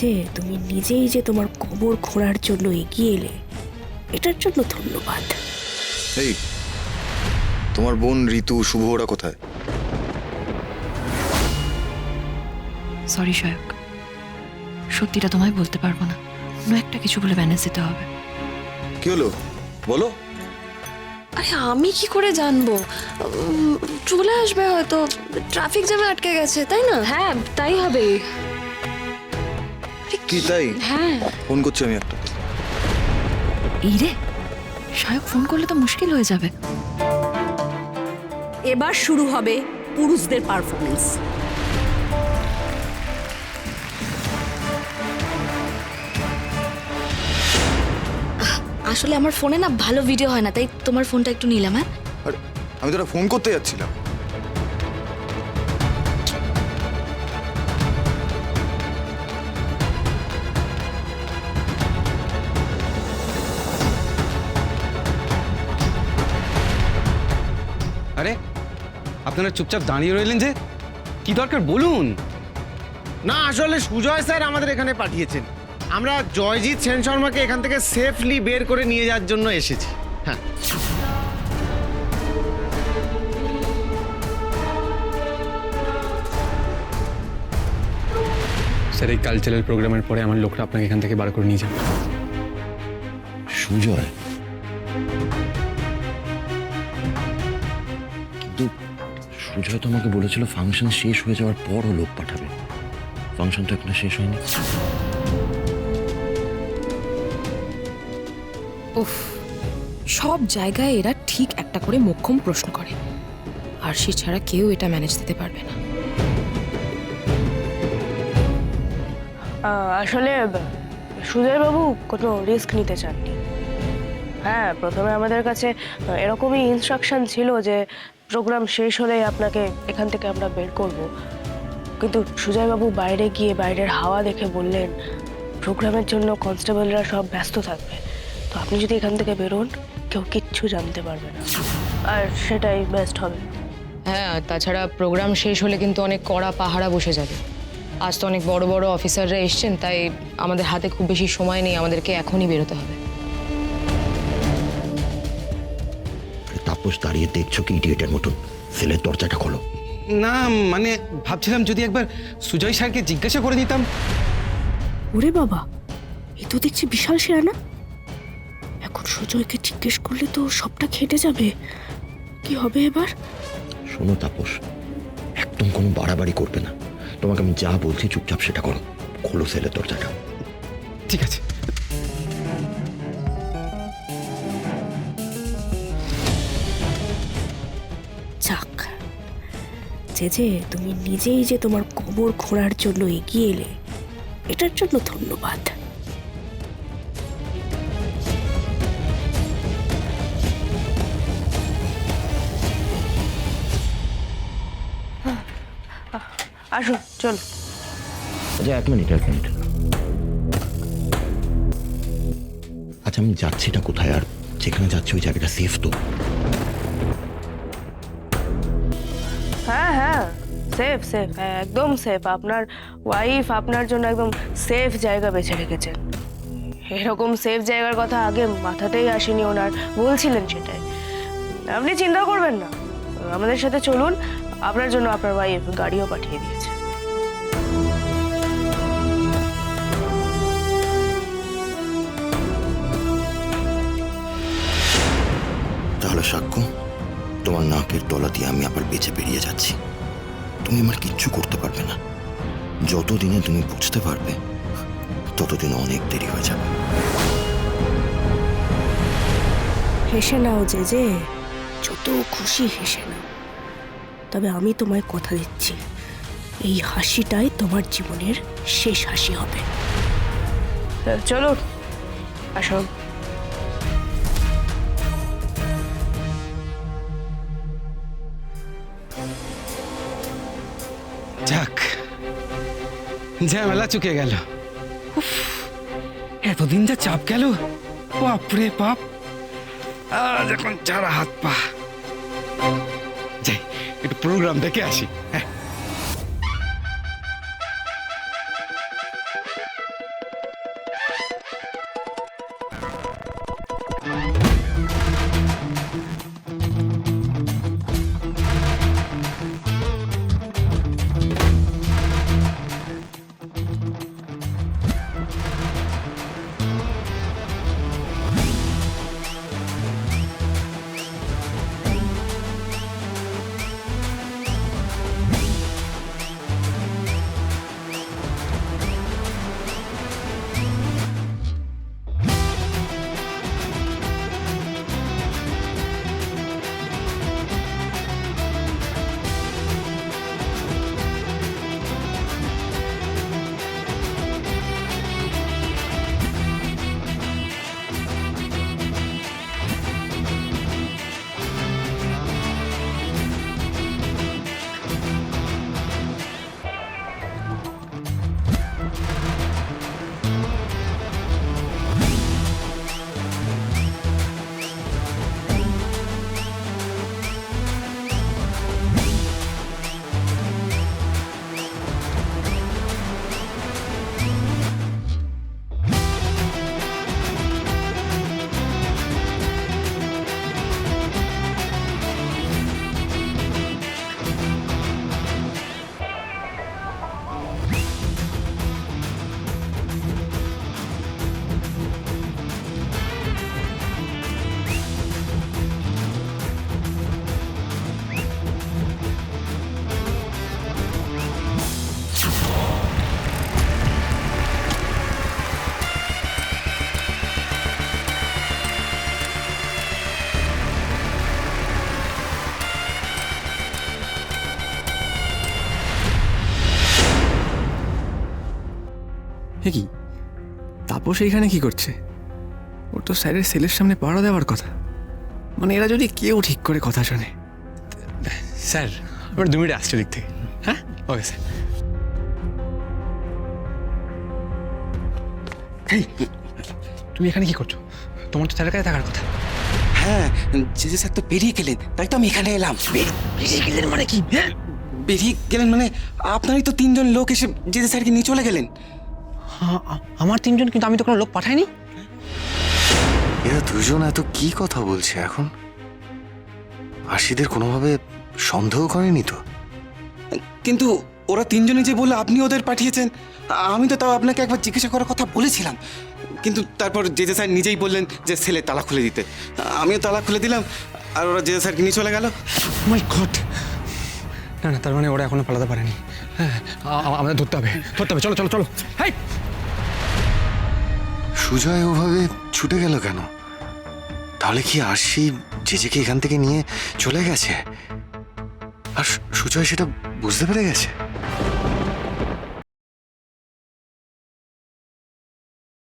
যে তুমি নিজেই যে তোমার কবর খোঁড়ার জন্য এগিয়ে এলে, এটার জন্য ধন্যবাদ। এই, তোমার বোন ঋতু, শুভ ওরা কোথায়? সরি সায়ক, সত্যিটা তোমায় বলতে পারবো না। অন্য একটা কিছু বলে ম্যানেজ দিতে হবে। কি হলো বলো। আরে আমি কি করে জানবো? চলে আসবে হয়তো, ট্রাফিক জ্যামে আটকে গেছে, তাই না? হ্যাঁ তাই হবে। কি তাই? হ্যাঁ ফোন করছি আমি একটা। এই রে, সায়ক ফোন করলে তো মুশকিল হয়ে যাবে। এবার শুরু হবে পুরুষদের পারফরমেন্স। আসলে আমার ফোনে না ভালো ভিডিও হয় না, তাই তোমার ফোনটা একটু নিলাম। হ্যাঁ আরে আমি তোরা ফোন করতে যাচ্ছিলাম। আরে আপনারা চুপচাপ দাঁড়িয়ে রইলেন যে, কি দরকার বলুন। না আসলে সুজয় স্যার আমাদের এখানে পাঠিয়েছেন। আমরা জয়জিৎ সেন শর্মাকে এখান থেকে সেফলি বের করে নিয়ে যাওয়ার জন্য এসেছি। হ্যাঁ স্যার, এই কালচারাল প্রোগ্রামের পরে আমার লোকরা আপনাকে এখান থেকে বার করে নিয়ে যাবে। সুজয়, কিন্তু সুজয় তো আমাকে বলেছিল ফাংশন শেষ হয়ে যাওয়ার পরও লোক পাঠাবে। ফাংশন তো এখনো শেষ হয়নি। উফ, সব জায়গায় এরা ঠিক একটা করে মোক্ষম প্রশ্ন করে, আর সে ছাড়া কেউ এটা ম্যানেজ দিতে পারবে না। আসলে সুজয়বাবু কোনো রিস্ক নিতে চাননি। হ্যাঁ, প্রথমে আমাদের কাছে এরকমই ইনস্ট্রাকশন ছিল যে প্রোগ্রাম শেষ হলেই আপনাকে এখান থেকে আমরা বের করব, কিন্তু সুজয়বাবু বাইরে গিয়ে বাইরের হাওয়া দেখে বললেন প্রোগ্রামের জন্য কনস্টেবলরা সব ব্যস্ত থাকবে, তো আপনি যদি এখান থেকে বেরোন কেউ কিচ্ছু জানতে পারবে না, আর সেটাই বেস্ট হবে। হ্যাঁ, তাছাড়া প্রোগ্রাম শেষ হলে কিন্তু অনেক কড়া পাহারা বসে যাবে। আজ তো অনেক বড় বড় অফিসাররা এসছেন, তাই আমাদের হাতে খুব বেশি সময় নেই, আমাদেরকে এখনই বেরোতে হবে। তাপস দাঁড়িয়ে দেখছো কি ইডিয়েটের মতন? সেলের দরজাটা খোলো। না মানে ভাবছিলাম যদি একবার সুজয় স্যারকে জিজ্ঞাসা করে দিতাম। ওরে বাবা, এ তো দেখছি বিশাল শেয়ানা। এখন সুজয়কে জিজ্ঞেস করলে তো সবটা খেটে যাবে। কি হবে এবার? শোনো তাপস, একদম কোনো বাড়াবাড়ি করবে না। তোমাকে আমি যা বলছি চুপচাপ সেটা করো। খোলো সেলের দরজাটা। ঠিক আছে। যাক, যে তুমি নিজেই যে তোমার কবর খোঁড়ার জন্য এগিয়ে এলে, এটার জন্য ধন্যবাদ। আসুন, চল। আচ্ছা, এক মিনিট। আচ্ছা, আমি যাচ্ছিটা কোথায়, আর যেখানে যাচ্ছি ওই জায়গাটা সেফ তো? হ্যাঁ হ্যাঁ, সেফ সেফ, হ্যাঁ একদম সেফ। আপনার ওয়াইফ আপনার জন্য একদম সেফ জায়গা বেছে রেখেছেন। এরকম সেফ জায়গার কথা আগে মাথাতেই আসেনি ওনার, বলছিলেন সেটাই। আপনি চিন্তা করবেন না, আমাদের সাথে চলুন, আপনার জন্য আপনার ওয়াইফ গাড়িও পাঠিয়ে দিয়েছে। তাহলে সাক্ষ্য, তোমার নাকের তলা দিয়ে আমি আবার বেঁচে বেরিয়ে যাচ্ছি। তুমি আমার কিচ্ছু করতে পারবে না। যতদিনে তুমি বুঝতে পারবে ততদিন অনেক দেরি হয়ে যাবে। হেসে নাও যে যত খুশি হেসে নাও, তবে আমি তোমায় কথা দিচ্ছি, এই হাসিটাই তোমার জীবনের শেষ হাসি হবে। চলুন, আসুন। যাক, ঝামেলা চুকে গেল। উফ, এতদিন যা চাপ গেল, বাপরে বাপ। আজ এখন যারা হাত পা। যাই একটু প্রোগ্রাম দেখে আসি। হ্যাঁ। এ কি তাপস এইখানে কি করছে? ওর তো স্যারের সেলের সামনে পাড়া দেওয়ার কথা। মানে এরা যদি কেউ ঠিক করে কথা শোনে। স্যার আমরা 2 মিনিট আসছে দিক থেকে। হ্যাঁ ওকে স্যার। এই তুমি এখানে কি করছো? তোমার তো স্যারের কাছে থাকার কথা। হ্যাঁ, যে স্যার তো বেরিয়ে গেলেন, তাই তো আমি এখানে এলাম। বেরিয়ে গেলেন মানে কি? হ্যাঁ বেরিয়ে গেলেন মানে আপনারই তো 3 জন লোক এসে যে স্যারকে নিয়ে চলে গেলেন। আমার 3 জন, কিন্তু আমি তো কোনো লোক পাঠাইনি। এরা দুজন এত কি কথা বলছে এখন? আশিদের কোনোভাবে সন্দেহ করেনি তো? কিন্তু ওরা 3 জনই যে বলে আপনি ওদের পাঠিয়েছেন, আমি তো তাও আপনাকে একবার জিজ্ঞাসা করার কথা বলেছিলাম। কিন্তু তারপর যে স্যার নিজেই বললেন যে সেলে তালা খুলে দিতে। আমিও তালা খুলে দিলাম, আর ওরা যে স্যারকে নিয়ে চলে গেল। মাই গড! না না, তার মানে ওরা এখনো পালাতে পারেনি। হ্যাঁ আমাদের ধরতে হবে। চলো চলো চলো। হেই সুজয় ওভাবে ছুটে গেল কেন? তাহলে কি আশি জেজেকে এখান থেকে নিয়ে চলে গেছে আর সুজয় সেটা বুঝতে পেরে গেছে?